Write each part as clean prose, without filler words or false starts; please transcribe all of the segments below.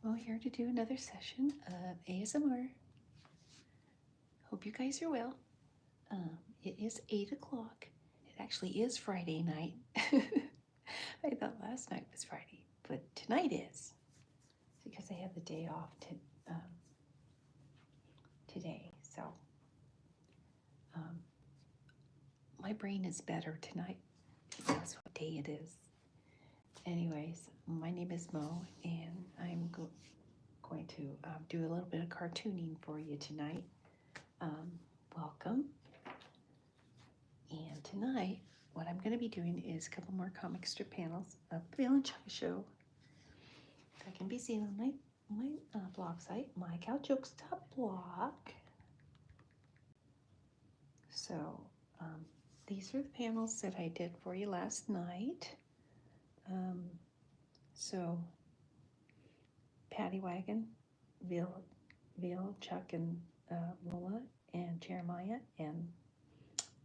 Well, here to do another session of ASMR. Hope you guys are well. It is 8 o'clock. It actually is Friday night. I thought last night was Friday, but tonight is because I have the day off today. So um, my brain is better tonight. That's what day it is. Anyways, my name is Mo, and I'm going to do a little bit of cartooning for you tonight. Welcome. And tonight, what I'm going to be doing is a couple more comic strip panels of the Bill and Chuck Show that can be seen on my blog site, mycowjokes.blog. So these are the panels that I did for you last night. So Patty Wagon, Bill, Chuck, and Lola, and Jeremiah, and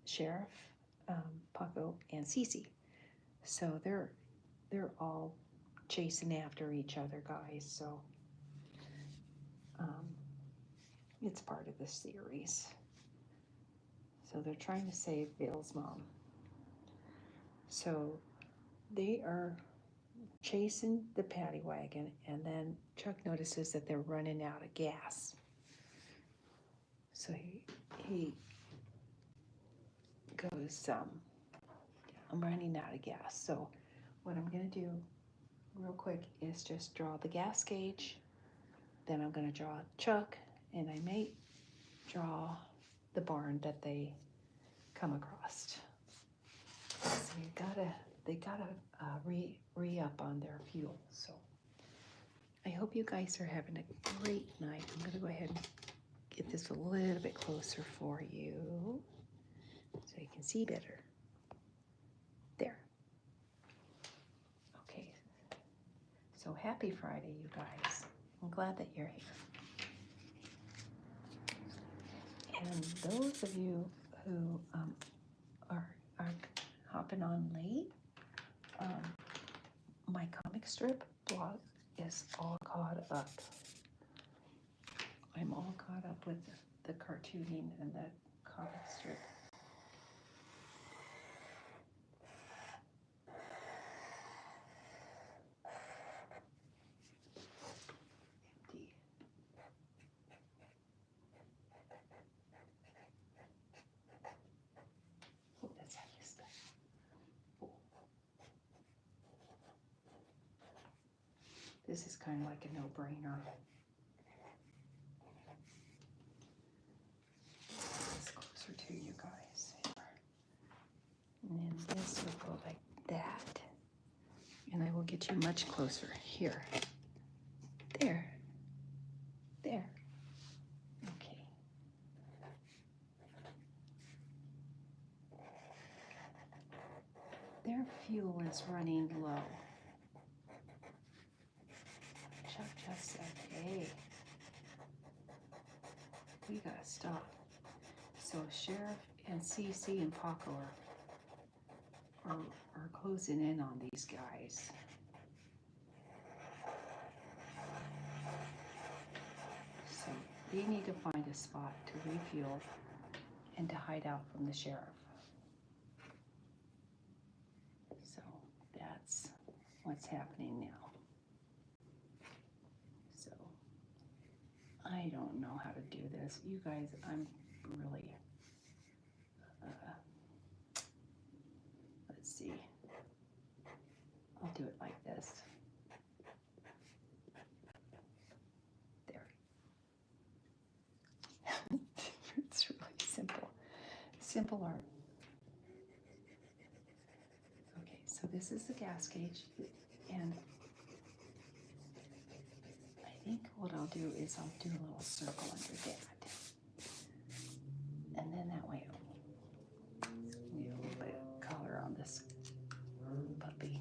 Sheriff, Paco, and Cece. So they're all chasing after each other, guys. So it's part of the series. So they're trying to save Bill's mom. So they are chasing the paddy wagon, and then Chuck notices that they're running out of gas. So he goes, I'm running out of gas. So what I'm going to do real quick is just draw the gas gauge. Then I'm going to draw Chuck, and I may draw the barn that they come across. So they gotta re-up on their fuel. So I hope you guys are having a great night. I'm gonna go ahead and get this a little bit closer for you so you can see better. There. Okay. So happy Friday, you guys. I'm glad that you're here. And those of you who are hopping on late, my comic strip blog is all caught up. I'm all caught up with the cartooning and the comic strip. Empty. Oh, that's heavy stuff. Oh. This is kind of like a no-brainer. It's closer to you guys. And then this will go like that. And I will get you much closer. Here. There. There. Okay. Their fuel is running low. Chuck just said, hey, we gotta stop. So Sheriff and Cece and Paco are closing in on these guys. So they need to find a spot to refuel and to hide out from the sheriff. So that's what's happening now. So I don't know how to do this. You guys, I'm really, let's see. I'll do it like this. There. It's really simple. Simple art. Okay, so this is the gas gauge, and I think what I'll do is I'll do a little circle under that. And then that way I'll need a little bit of color on this puppy.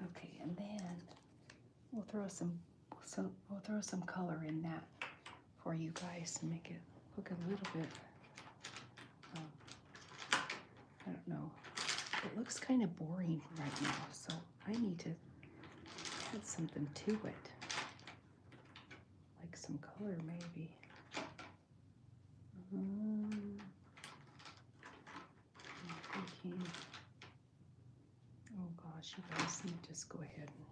Okay, and then we'll throw some color in that for you guys to make it look a little bit, I don't know, It looks kind of boring right now, so I need to add something to it. Like some color, maybe. I'm thinking, oh gosh, you guys, let me just go ahead and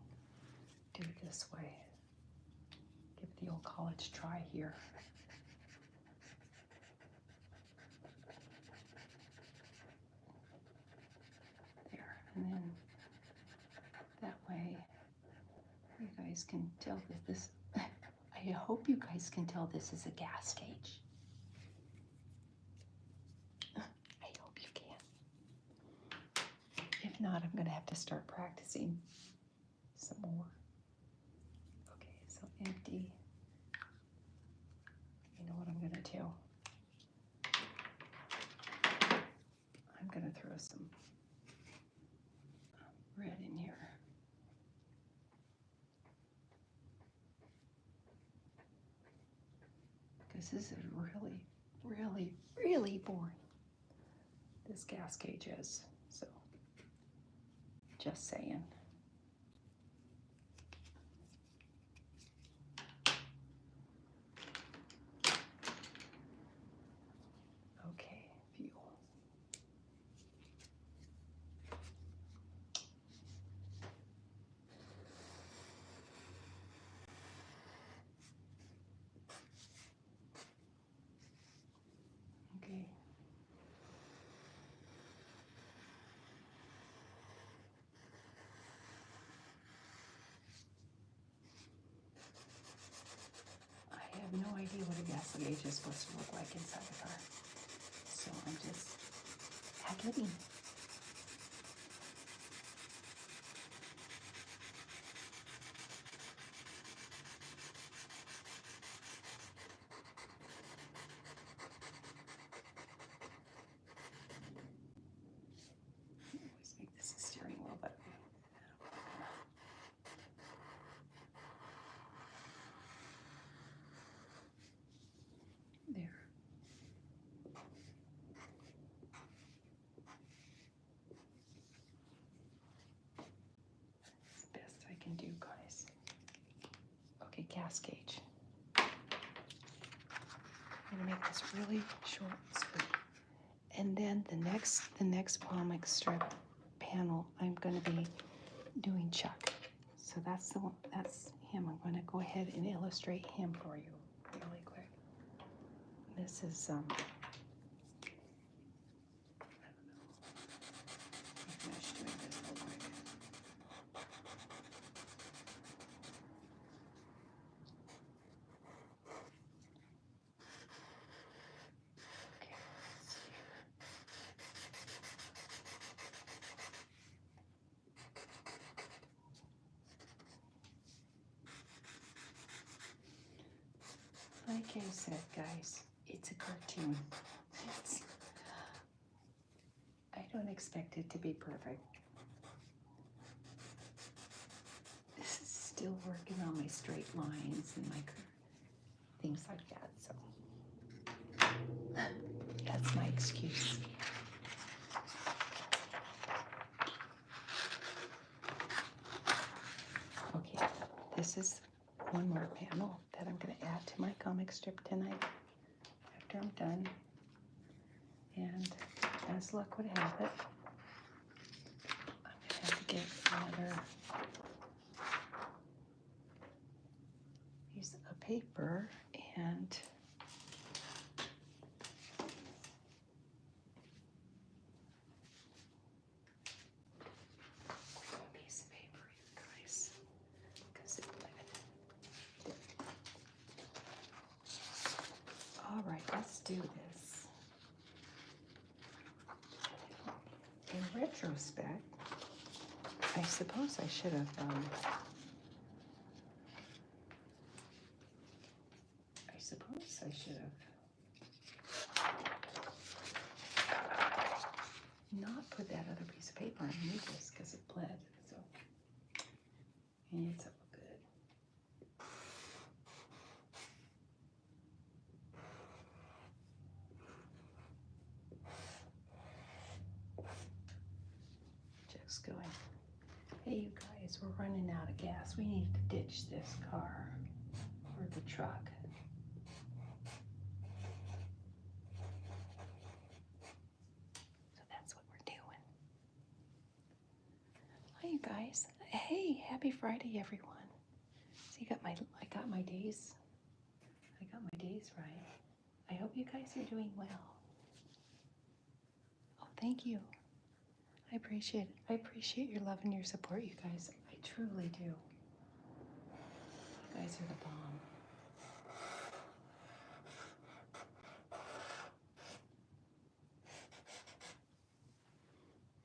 do it this way. Give the old college try here. There, and then that way you guys can tell that this, I hope you guys can tell this is a gas gauge. I hope you can. If not, I'm gonna have to start practicing some more. Okay, so empty. You know what I'm gonna do? I'm gonna throw some red in here. Because this is really, really, really boring. This gas gauge is, so just saying. Okay, fuel. Okay. I have no idea what a gas gauge is supposed to look like inside a car. So I'm just ad-libbing. I always make this a steering wheel, but there. It's the best I can do, guys. Okay, gas gauge. I'm gonna make this really short and sweet. And then the next comic strip panel, I'm gonna be doing Chuck. So that's the one, that's him. I'm gonna go ahead and illustrate him for you really quick. This is I don't know. I'll finish doing this real quick. Okay, let's see here. Like I said, guys, it's a cartoon. I don't expect it to be perfect. This is still working on my straight lines and my things like that, so that's my excuse. Okay, this is one more panel that I'm going to add to my comic strip tonight after I'm done. And as luck would have it, I'm going to have to get another piece of paper and a piece of paper, you guys, because it bled. All right, let's do this. In retrospect, I suppose I should have not put that other piece of paper underneath this because it bled. So it's all good. truck's going. Hey, you guys, we're running out of gas. We need to ditch this car or the truck. So that's what we're doing. Hi, you guys. Hey, happy Friday, everyone. So I got my days. I got my days right. I hope you guys are doing well. Oh, thank you. I appreciate it. I appreciate your love and your support, you guys. I truly do. You guys are the bomb.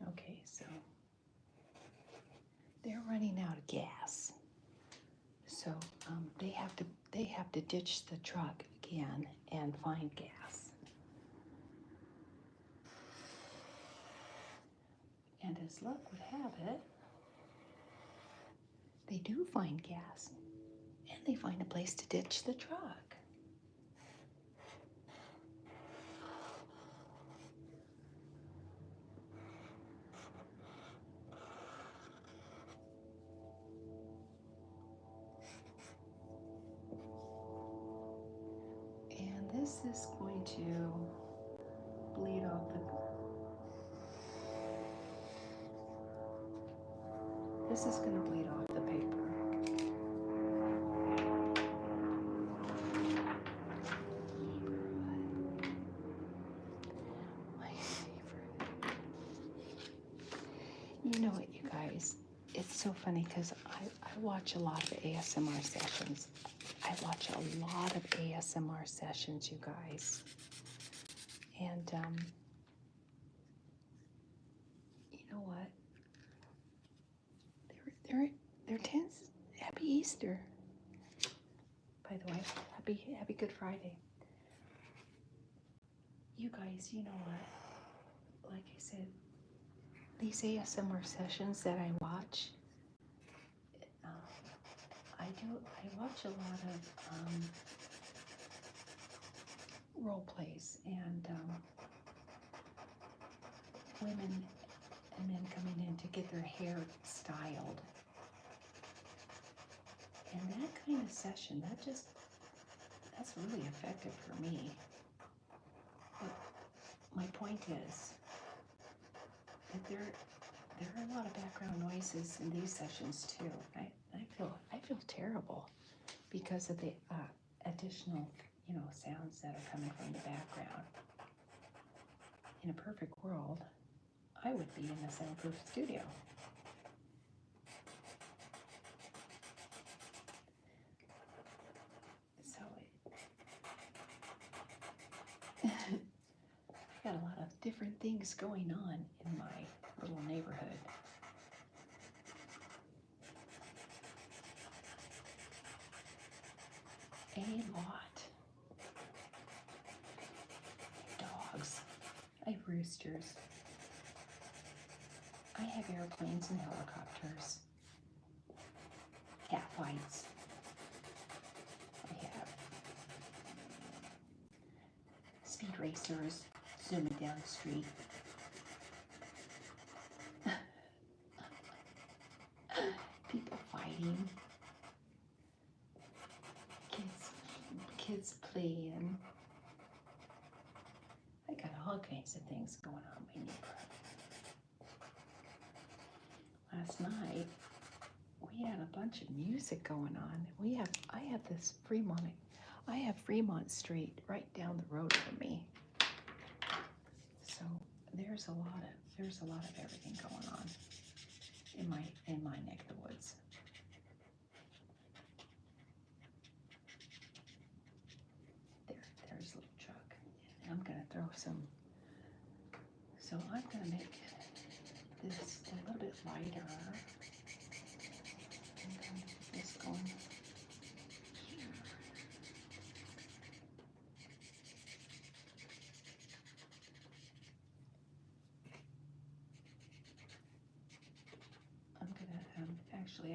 Okay, so they're running out of gas. So they have to ditch the truck again and find gas. And as luck would have it, they do find gas, and they find a place to ditch the truck. And this is going to bleed off the. This is going to bleed off the paper. My favorite. You know what, you guys? It's so funny because I watch a lot of ASMR sessions. I watch a lot of ASMR sessions, you guys. And you know what? They're tense. Happy Easter. By the way, happy Good Friday. You guys, you know what? Like I said, these ASMR sessions that I watch, I watch a lot of role plays and women and men coming in to get their hair styled. And that kind of session, that's really effective for me. But my point is that there are a lot of background noises in these sessions too. I feel terrible because of the additional, sounds that are coming from the background. In a perfect world, I would be in a soundproof studio. So I got a lot of different things going on in my little neighborhood. A lot. Dogs. I have roosters. I have airplanes and helicopters. Cat fights. I have speed racers zooming down the street. People fighting. Kids playing. I got all kinds of things going on in my neighborhood. Last night, we had a bunch of music going on. I have Fremont Street right down the road from me. So there's a lot of everything going on in my neck of the woods. There's a little truck. And I'm gonna throw some. So I'm gonna make this a little bit lighter. I'm gonna get this going here. I'm gonna actually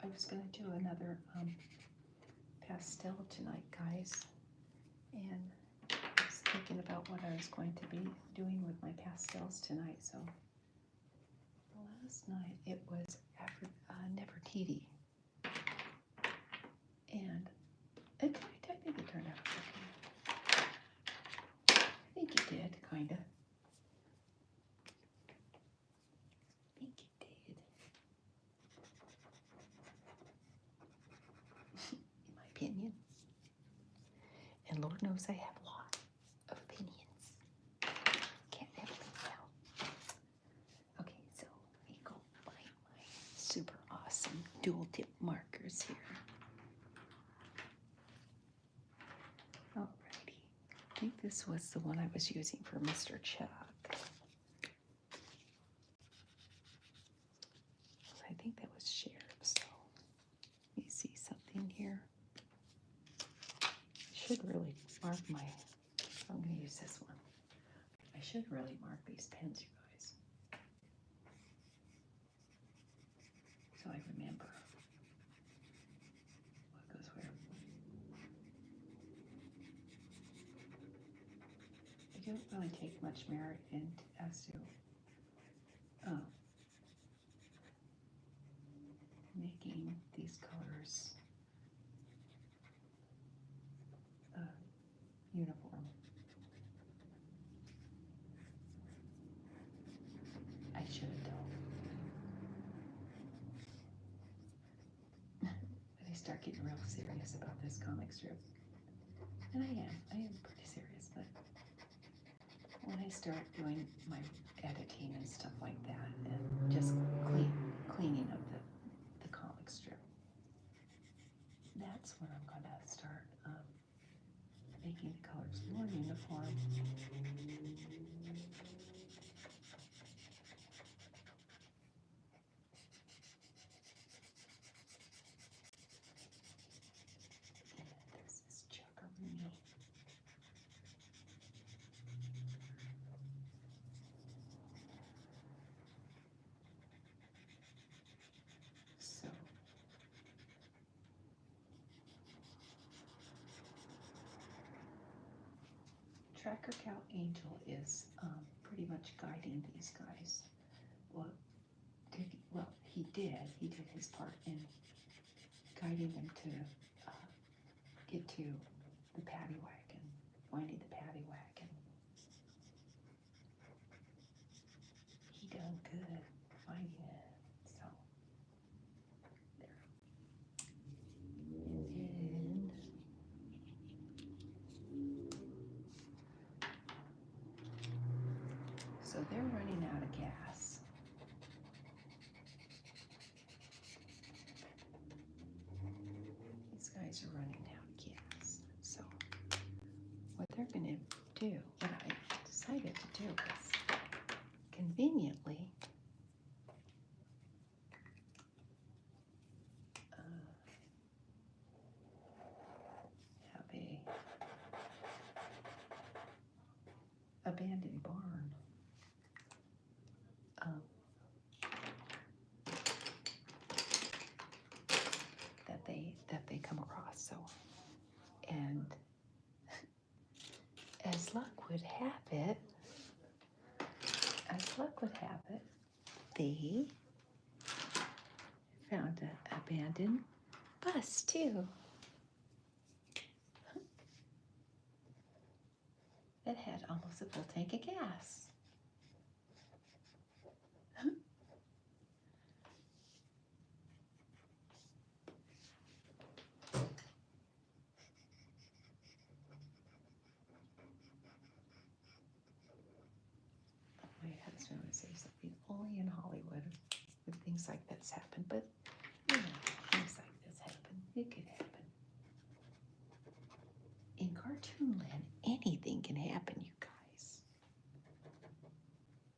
I was gonna do another pastel tonight, guys, and I was thinking about what I was going to be doing with my pastels tonight. So last night it was Nefertiti, and it technically turned out okay. I think it did, kind of. I think it did. In my opinion. And Lord knows I have a lot of opinions. Can't help it now. Okay, so let me go find my super awesome dual tip markers here. Alrighty. I think this was the one I was using for Mr. Chuck. I think that was Sheriff's. So let me see something here. I should really mark my, I'm going to use this one. I should really mark these pens, you guys, so I remember what goes where. I don't really take much merit in as to making these colors uniform. I should have though. But I start getting real serious about this comic strip. And I am pretty serious, but when I start doing my editing and stuff like that, and just cleaning up the comic strip, that's when I'm gonna start making the colors more uniform. And this is Chuckaroo. So Tracker Cow Angel is pretty much guiding these guys. He did his part in guiding them to get to the paddy wagon, finding the paddy wagon. He done good finding it. So there. And then so they're running out of gas. These guys are running out of gas. So what they're going to do, what I decided to do is conveniently have a abandoned barn that they come across. So, and as luck would have it, they found an abandoned bus too. That had almost a full tank of gas. My husband would say something only in Hollywood would things like this happen, but you know, things like this happen. It could happen. In cartoon land, anything can happen, you guys.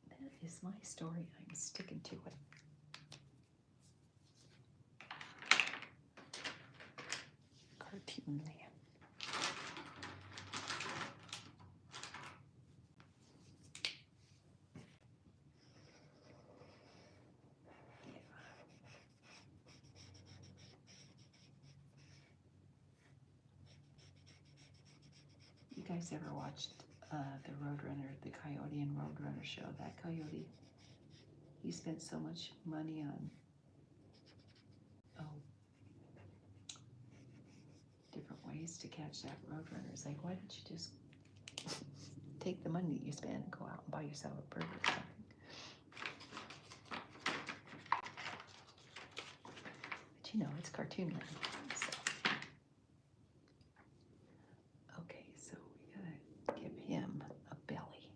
That is my story. I'm sticking to it. Cartoon land. You guys ever watched the Roadrunner, the Coyote and Roadrunner show? That coyote, he spent so much money on different ways to catch that roadrunner. It's like, why don't you just take the money that you spend and go out and buy yourself a bird or something? But you know, it's cartoon land. So. Okay, so we gotta give him a belly.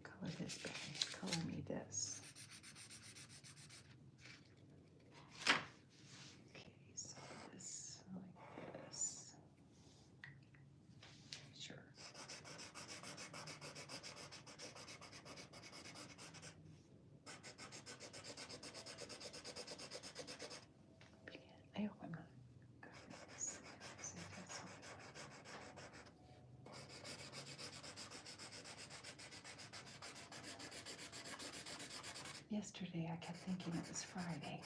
Color his belly. Color me this. Okay, so this like this. Sure. I hope I'm not covering this. See if that's all. Yesterday I kept thinking it was Friday.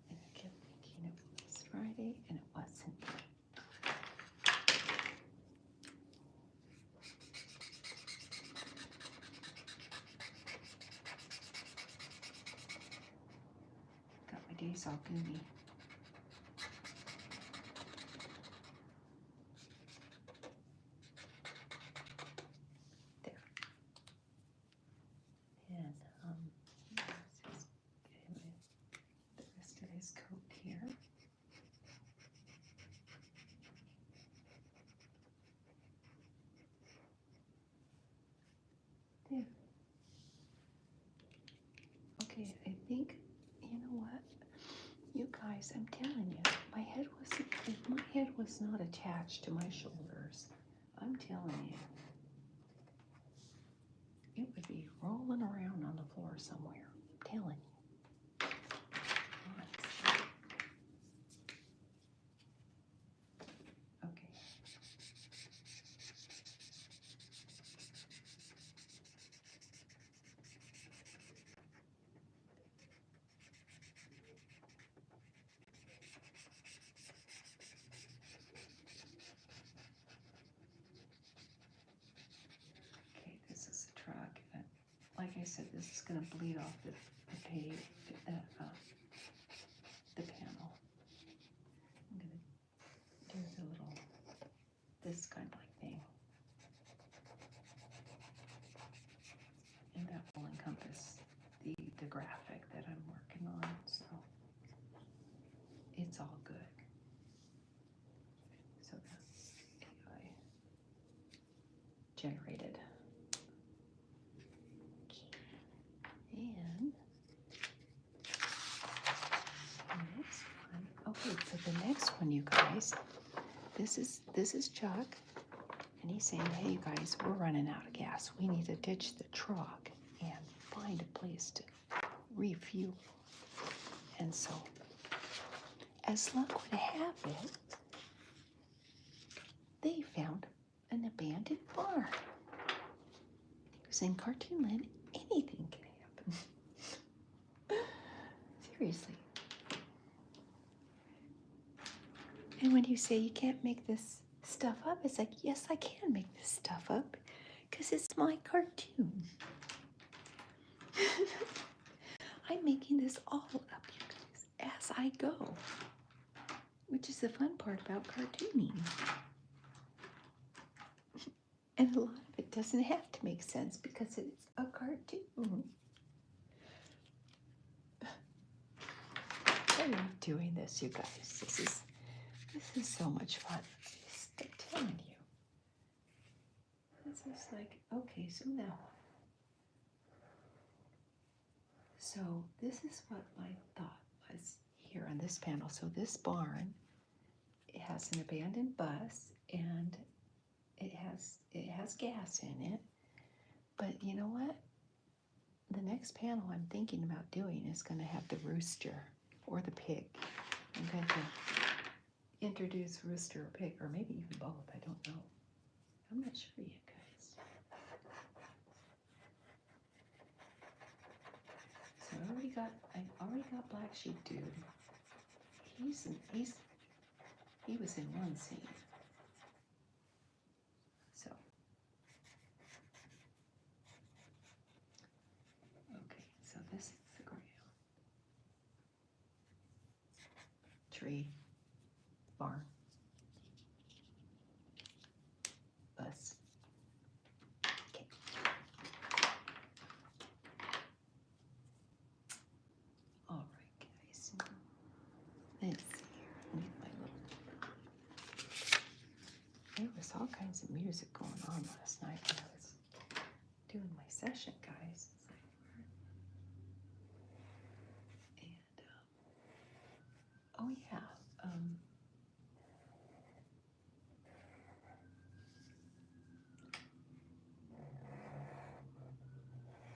And I kept thinking it was Friday and it wasn't. Got my days all gloomy. There. And let's just get him the rest of his coat here. There. Okay, I think, you know what? You guys, I'm telling you, my head wasn't, if my head was not attached to my shoulders, I'm telling you, it would be rolling around on the floor somewhere. I'm telling you. Honestly. Okay. Okay, this is the truck. And like I said, this is going to bleed off the page, the panel. I'm going to do the little, this kind of like thing. And that will encompass the graphic that I'm working on, so it's all good. So that's AI generated. And the next one, okay, so the next one, you guys, this is Chuck, and he's saying, hey, you guys, we're running out of gas. We need to ditch the truck and find a place to refuel. And so, as luck would have it, they found an abandoned barn. Because in Cartoon Land, anything can happen. Seriously. And when you say you can't make this stuff up, it's like, yes, I can make this stuff up because it's my cartoon. I'm making this all up, you guys, as I go, which is the fun part about cartooning. And a lot of it doesn't have to make sense because it's a cartoon. I love doing this, you guys. This is so much fun. I'm telling you. This is like, okay, so now. So this is what my thought was here on this panel. So this barn, it has an abandoned bus and it has gas in it. But you know what? The next panel I'm thinking about doing is going to have the rooster or the pig. I'm going to introduce rooster or pig, or maybe even both. I don't know. I'm not sure yet, guys. So I already got Black Sheep Dude. He was in one scene. So tree, barn, bus. Okay. All right, guys. Let's see here. Let me get my little. There was all kinds of music going on last night when I was doing my session, guys. It's like, and oh yeah,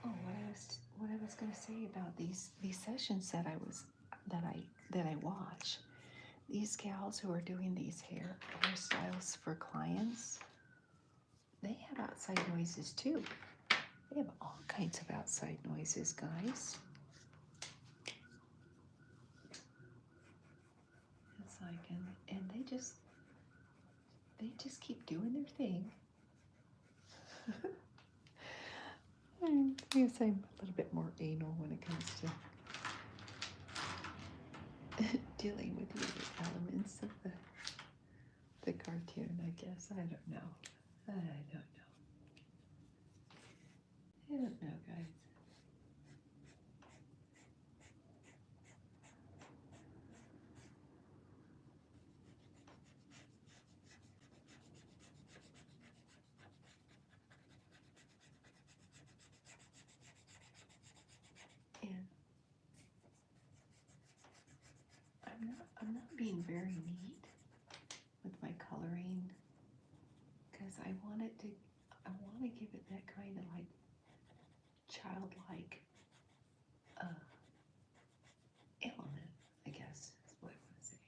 oh, what I was gonna say about these sessions that I watch. These gals who are doing these hairstyles for clients, they have outside noises too. They have all kinds of outside noises, guys. It's like, and they just keep doing their thing. I guess I'm a little bit more anal when it comes to dealing with the other elements of the cartoon, I guess. I don't know. I don't know, guys. And I'm not being very neat with my coloring because I want to give it that kind of like childlike element, I guess is what I want to say.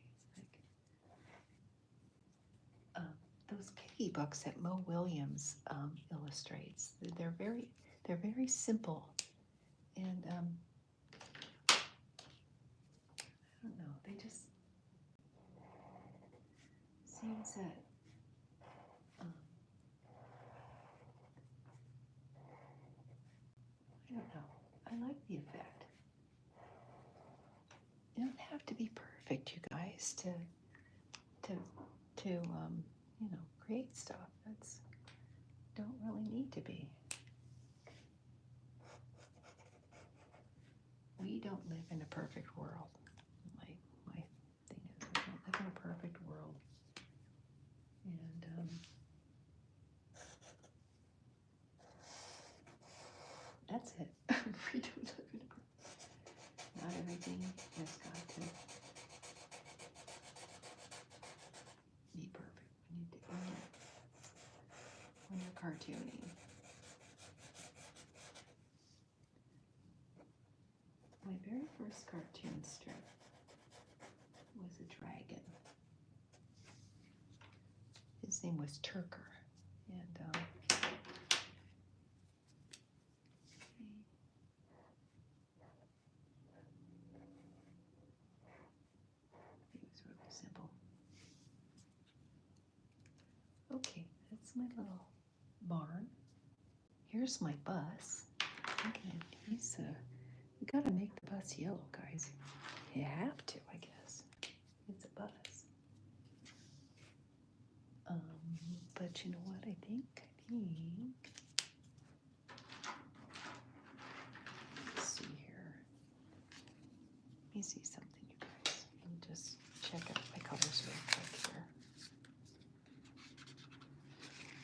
Like those kitty books that Mo Williams illustrates, they're very simple, and I don't know, they just seems that I don't know. I like the effect. You don't have to be perfect, you guys, to create stuff. That's don't really need to be. We don't live in a perfect world. My thing is, we don't live in a perfect world, and that's it. We don't live in a perfect. Not everything has got to be perfect when you're cartooning. My very first cartoon strip was a dragon. His name was Turker, and it was really simple. Okay, that's my little barn. Here's my bus. You gotta make the bus yellow, guys. You have to, I guess. It's a bus. But you know what? I think. Let's see here. Let me see something, you guys. Let me just check out my colors real quick here.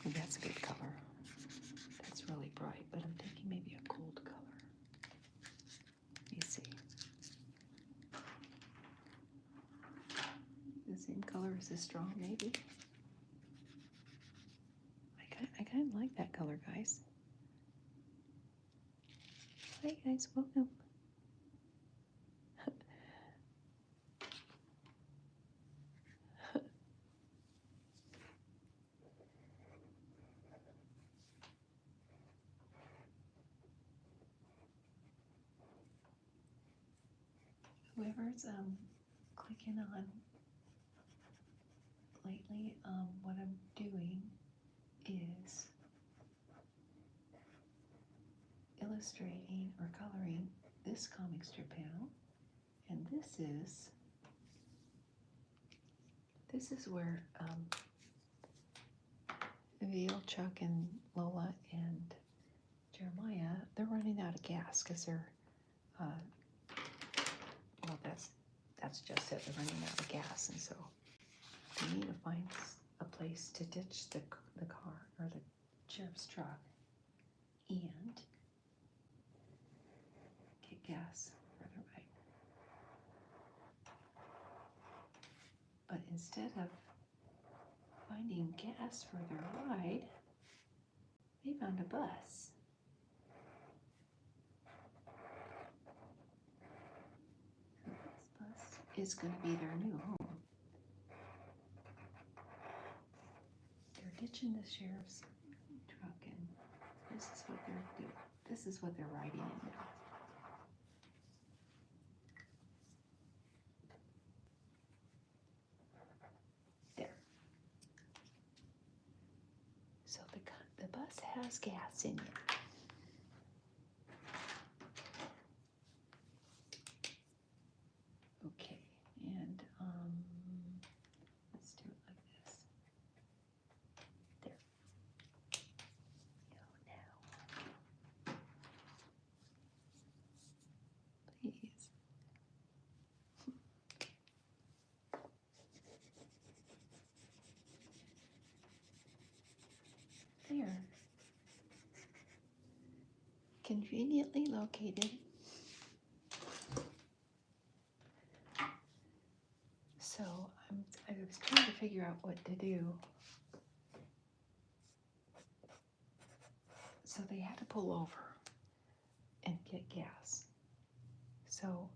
Oh, that's a good color. That's really bright, but I'm thinking maybe a gold color. Let me see. The same color as the straw, maybe. I kind of like that color, guys. Hi, guys. Welcome. Whoever's clicking on lately, what I'm doing is illustrating or coloring this comic strip panel, and this is This is where Veal, Chuck, and Lola and Jeremiah, they're running out of gas because they're, well, that's just it. They're running out of gas, and so they need to find a place to ditch the car or the sheriff's truck and get gas for their ride. But instead of finding gas for their ride, they found a bus. And this bus is going to be their new home. They're ditching the sheriff's truck, and this is what they're doing. This is what they're riding in now. There. So the bus has gas in it. Okay, and let's do it like this. There. Go now. Please. There. Conveniently located. So I was trying to figure out what to do. So they had to pull over and get gas. So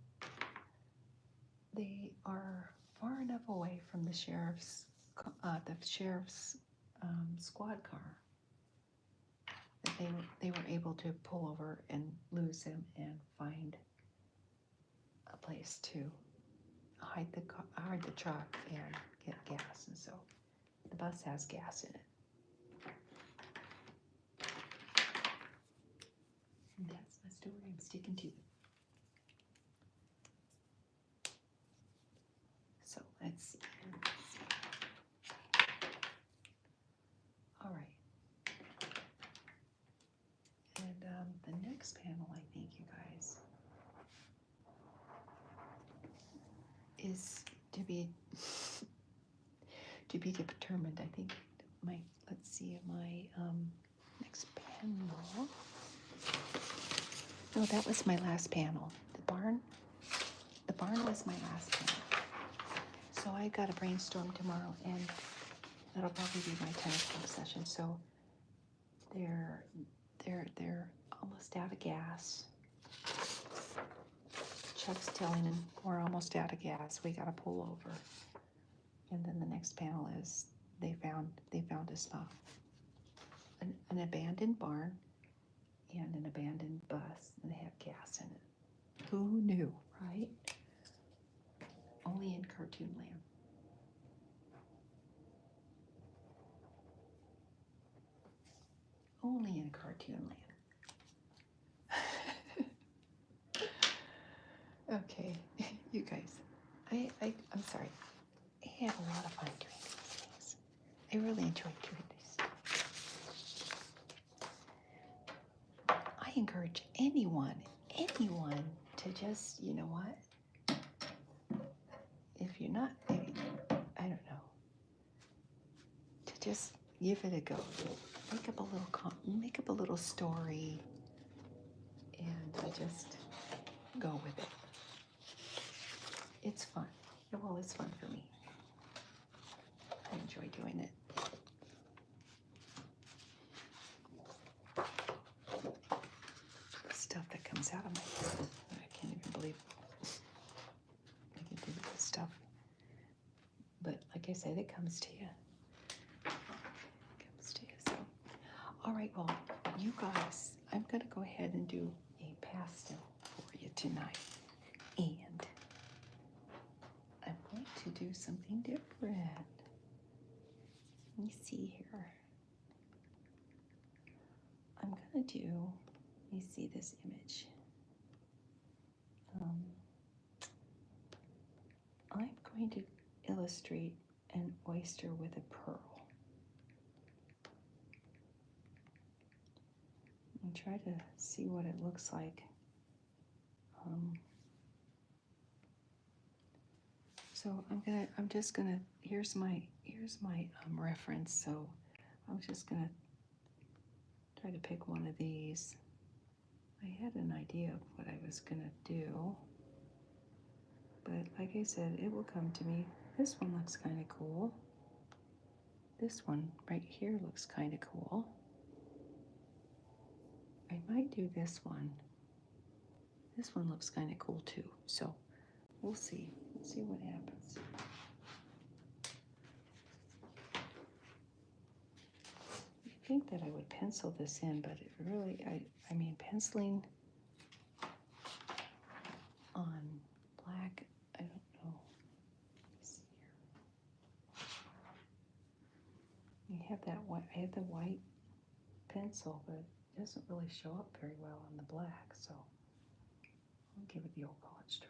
they are far enough away from the sheriff's squad car that they were able to pull over and lose him and find a place to hide the truck and get gas. And so the bus has gas in it. And that's my story. I'm sticking to it. So let's see. All right. And the next panel, I think, you guys, is to be determined. I think let's see, my next panel. No, that was my last panel. The barn was my last panel. So I got a brainstorm tomorrow, and that'll probably be my 10 o'clock session. So they're almost out of gas. Chuck's telling him we're almost out of gas. We gotta pull over. And then the next panel is they found a spot, an abandoned barn and an abandoned bus, and they have gas in it. Who knew, right? Only in cartoon land. Only in cartoon land. Okay, you guys, I'm sorry. I had a lot of fun doing these things. I really enjoyed doing these. I encourage anyone to just, you know what? If you're not, maybe, I don't know, to just give it a go. Make up a little story, and just go with it. It's fun. Well, it's fun for me. I enjoy doing it. The stuff that comes out of my head, I can't even believe I can do this stuff. But like I said, it comes to you. So, all right, well, you guys, I'm going to go ahead and do a pastel for you tonight. And I'm going to do something different. Let me see here. I'm going to do, let me see this image. I'm going to illustrate an oyster with a pearl. And try to see what it looks like. So I'm just gonna, here's my reference. So I'm just gonna try to pick one of these. I had an idea of what I was gonna do, but like I said, it will come to me. This one looks kind of cool. This one right here looks kind of cool. I might do this one. This one looks kind of cool too. So we'll see. Let's see what happens. I think that I would pencil this in, but it really, I mean, penciling on black, I don't know. Let's see here. You have that white, I have the white pencil, but it doesn't really show up very well on the black, so I'll give it the old college try.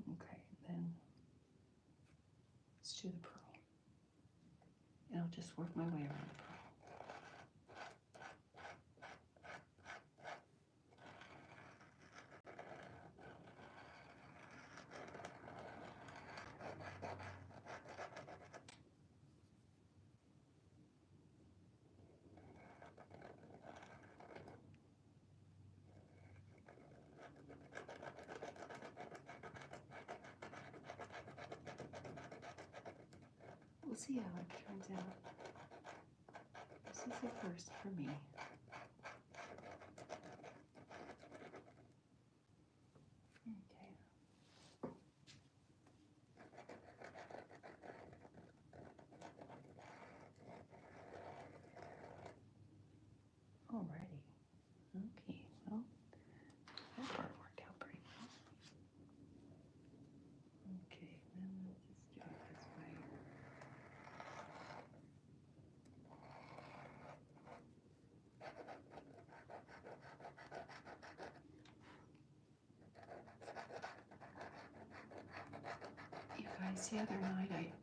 Okay, then let's do the pearl. And I'll just work my way around the pearl. We'll see how it turns out. This is the first for me. Okay. Alrighty. Okay, well, that part worked out pretty well. Okay, then let's just do it this way. You guys, the other night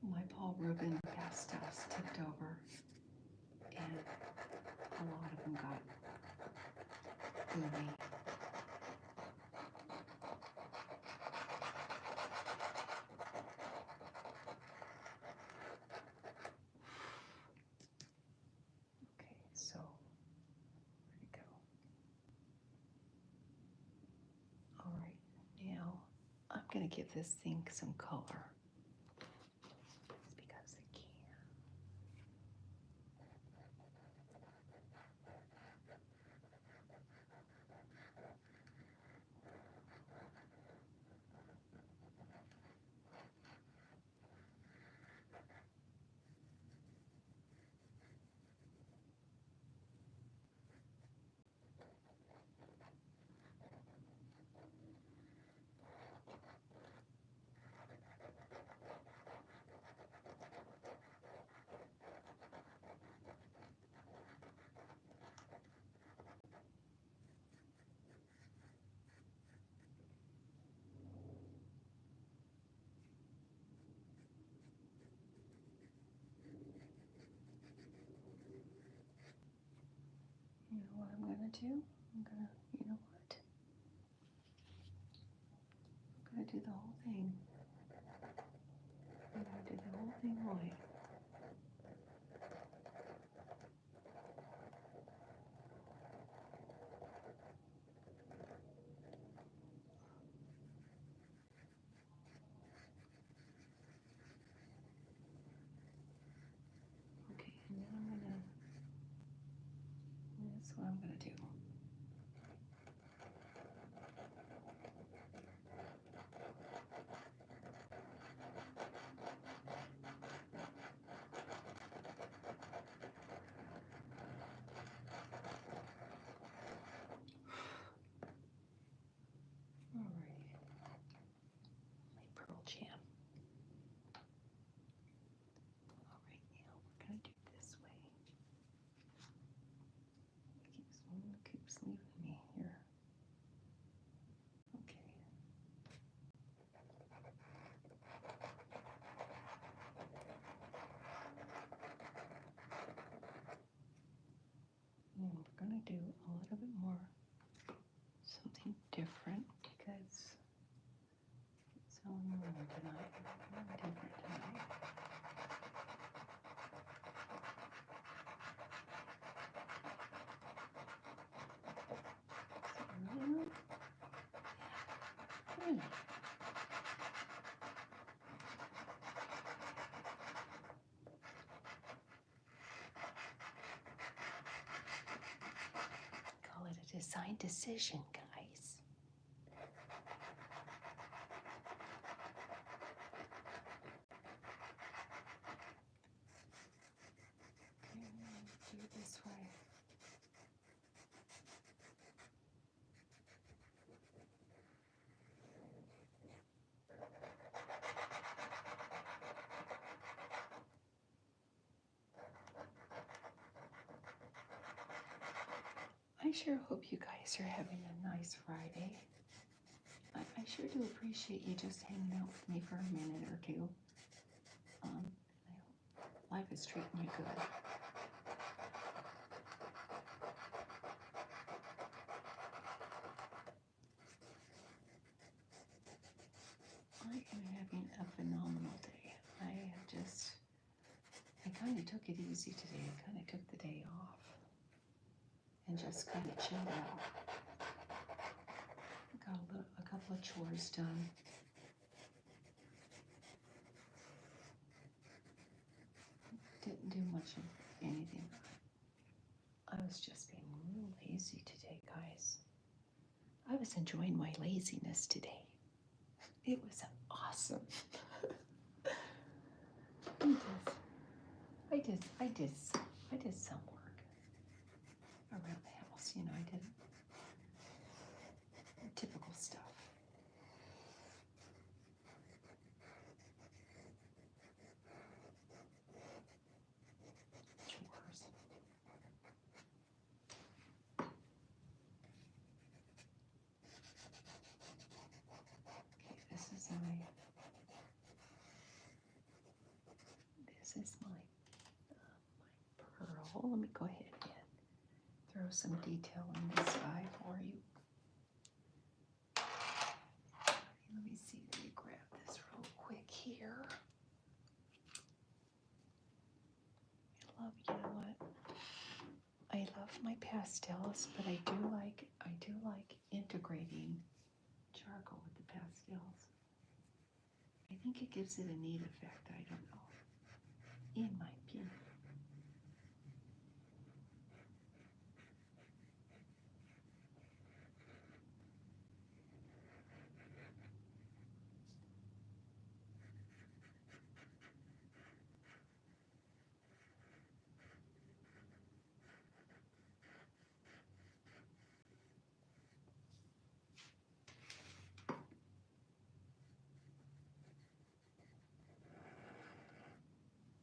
my Paul Rubin pastels tipped over, and a lot of them got gloomy. Okay, so where'd it go? All right, now I'm gonna give this thing some color. It's because I can. You know what I'm gonna do? You know what? I'm gonna do the whole thing. I'm gonna do the whole thing white. Okay, and then that's what I'm gonna do. Alright. My Pearl Jam. keeps leaving me here. Okay. And we're going to do a little bit more something different because it's on the road tonight. Different tonight. Call it a design decision, guys. Do it this way. I sure hope you guys are having a nice Friday. I sure do appreciate you just hanging out with me for a minute or two. I hope life is treating you good. I am having a phenomenal day. I kind of took it easy today. I kind of took the day off and just kind of chilled out. Got a couple of chores done. Didn't do much of anything. I was just being real lazy today, guys. I was enjoying my laziness today. It was awesome. I did some work around the house. You know, I did typical stuff. Chores. Okay, this is my pearl. Let me go ahead and throw some detail in this guy for you. Let me see, let me grab this real quick here. You know what? I love my pastels, but I do like integrating charcoal with the pastels. I think it gives it a neat effect. I don't know, in my opinion.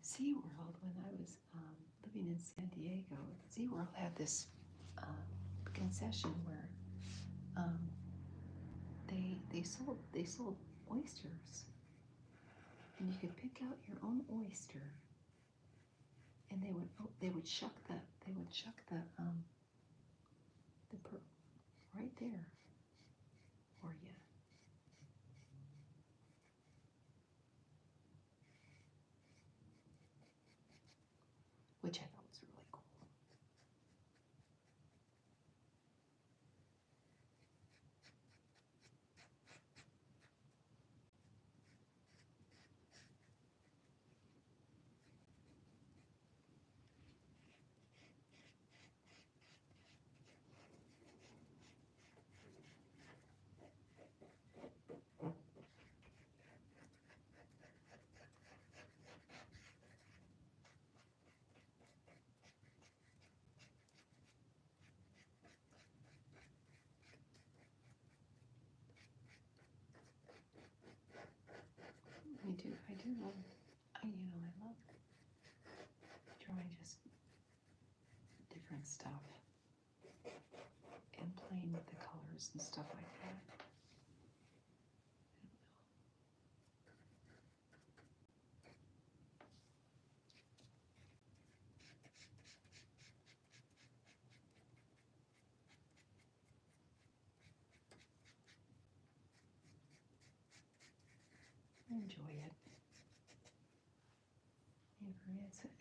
SeaWorld, when I was living in San Diego, SeaWorld had this concession where they sold oysters, and you could pick out your own oyster, and they would shuck the pearl right there for you. Which I thought was really cool. I do love, I love trying just different stuff. and playing with the colors and stuff like that. I enjoy it.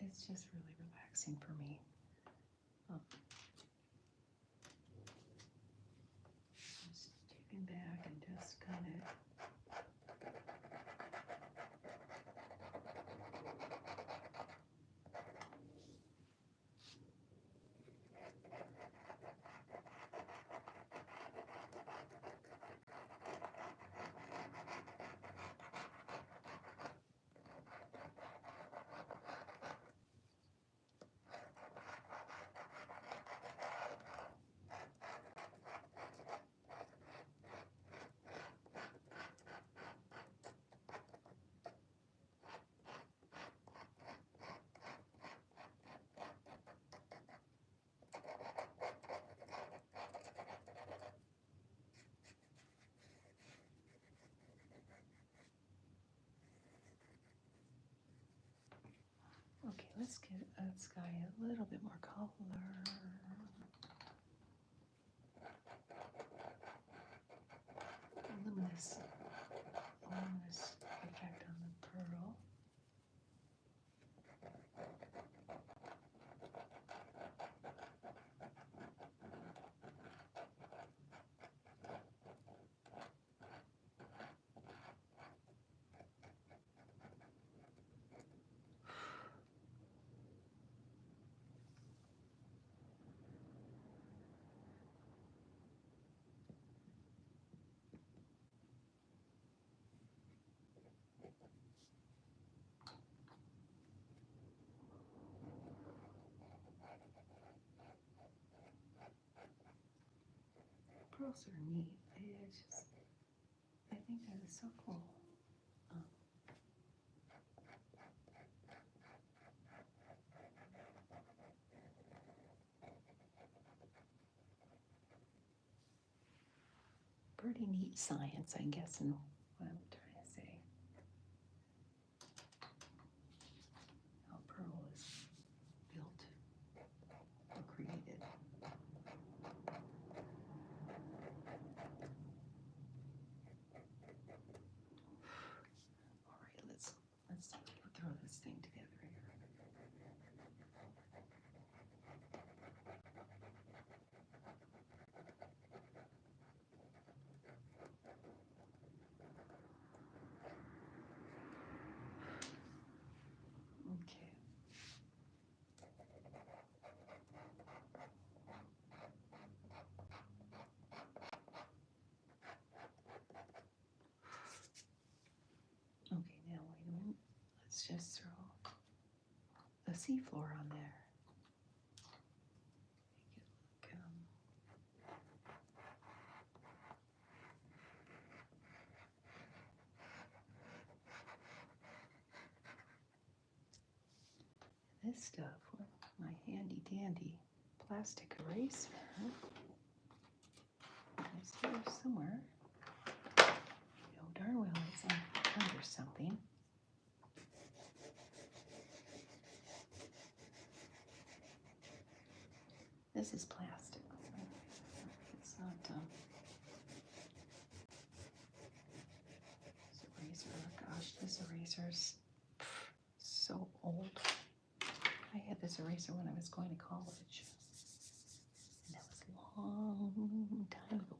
It's just really relaxing for me. Just taking back and just kind of okay, let's give that sky a little bit more color. Luminous effect on the pearl. Pearls are neat. It's just, I think that is so cool. Pretty neat science, I guess, and what I'm trying to say. How pearl is built or created. All right, let's throw this thing together here. Okay. Okay, now wait a minute. Let's just throw the seafloor on there. Make it look, this stuff with my handy dandy plastic eraser is here somewhere. You know darn well it's under something. This is plastic. It's not this eraser. Gosh, this eraser's so old. I had this eraser when I was going to college. And that was a long time ago.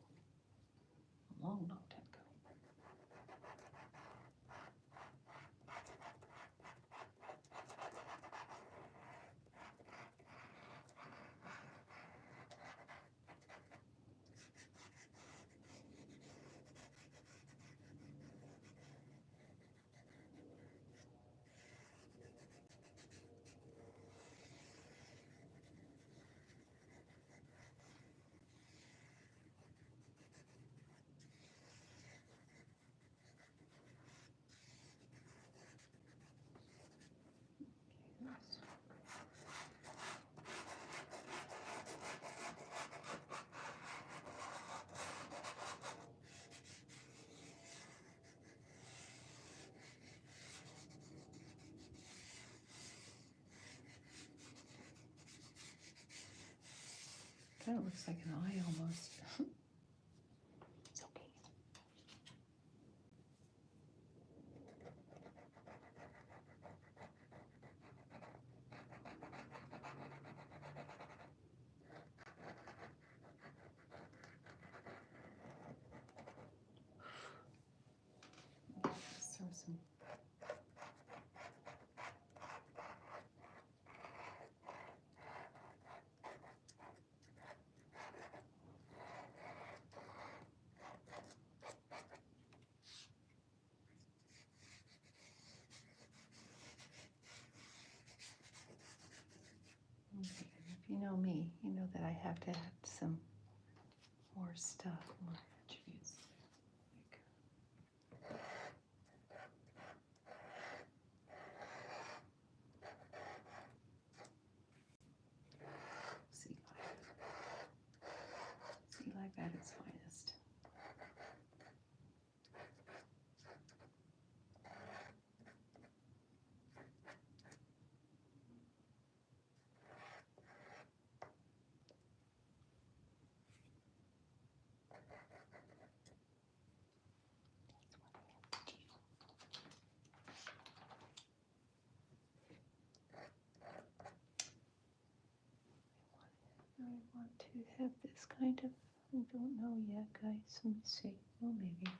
A long, long time ago. Kind of looks like an eye almost. It's okay. Let's throw some. Okay, if you know me, you know that I have to add some more stuff, more attributes. Sea life at its finest. I want to have this kind of, I don't know yet, guys. Let me see. Oh, maybe.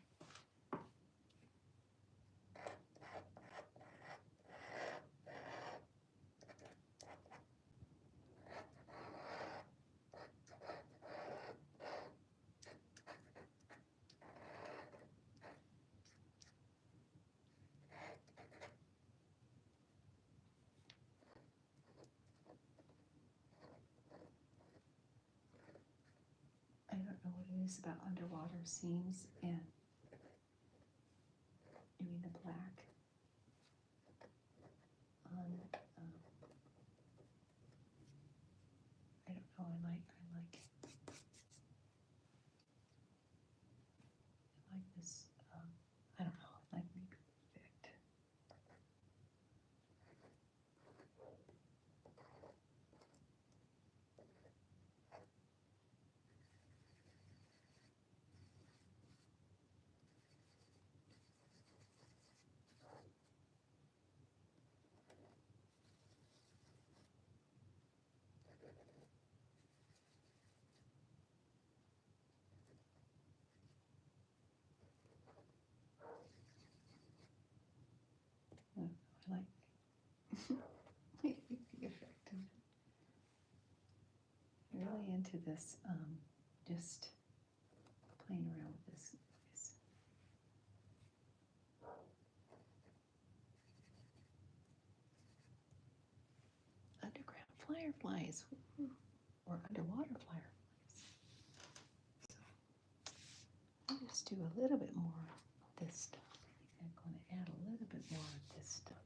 I don't know what it is about underwater scenes and doing the black on, I don't know, I like this, I don't know, I like maybe effect. I like the effect of it. Really into this, just playing around with this. Underground fireflies, or underwater fireflies. So I'll just do a little bit more of this stuff. I think I'm going to add a little bit more of this stuff on it.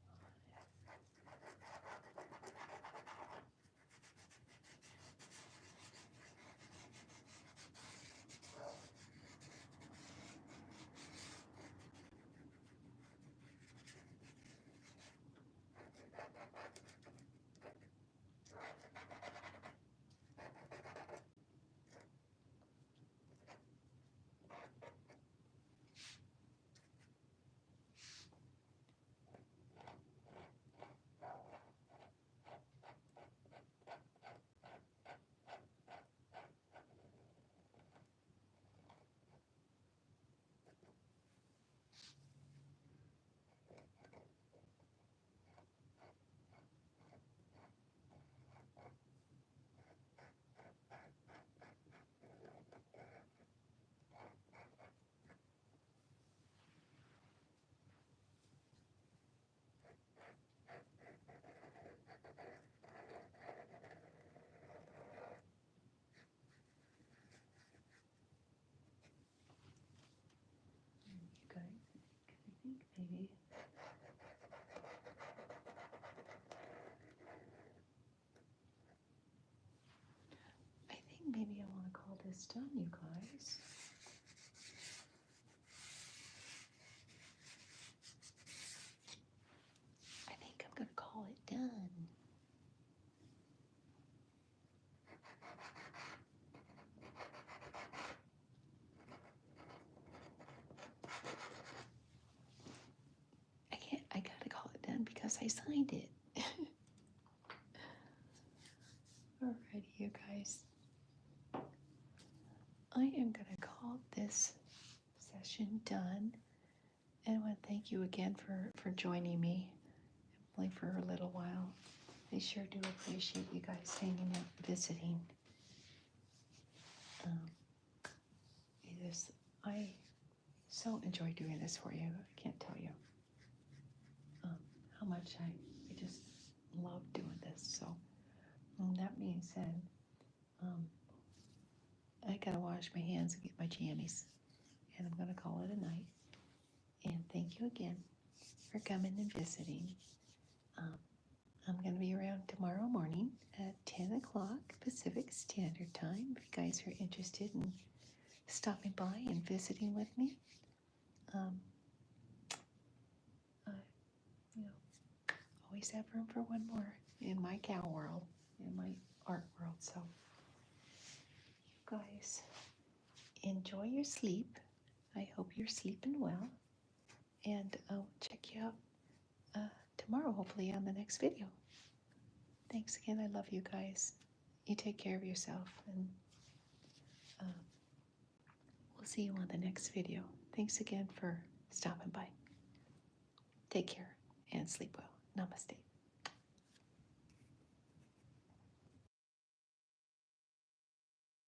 You guys, I think maybe. I think maybe I want to call this done, you guys. I think I'm going to call it done. Yes, I signed it. Alrighty, you guys. I am going to call this session done. And I want to thank you again for joining me, only for a little while. I sure do appreciate you guys hanging out, visiting. I so enjoy doing this for you. I can't tell you how much I just love doing this. So that being said, I gotta wash my hands and get my jammies, and I'm gonna call it a night. And thank you again for coming and visiting. I'm gonna be around tomorrow morning at 10 o'clock Pacific Standard Time. If you guys are interested in stopping by and visiting with me, always have room for one more in my cow world, in my art world. So, you guys, enjoy your sleep. I hope you're sleeping well, and I'll check you out tomorrow, hopefully, on the next video. Thanks again. I love you guys. You take care of yourself, and we'll see you on the next video. Thanks again for stopping by. Take care and sleep well. Namaste.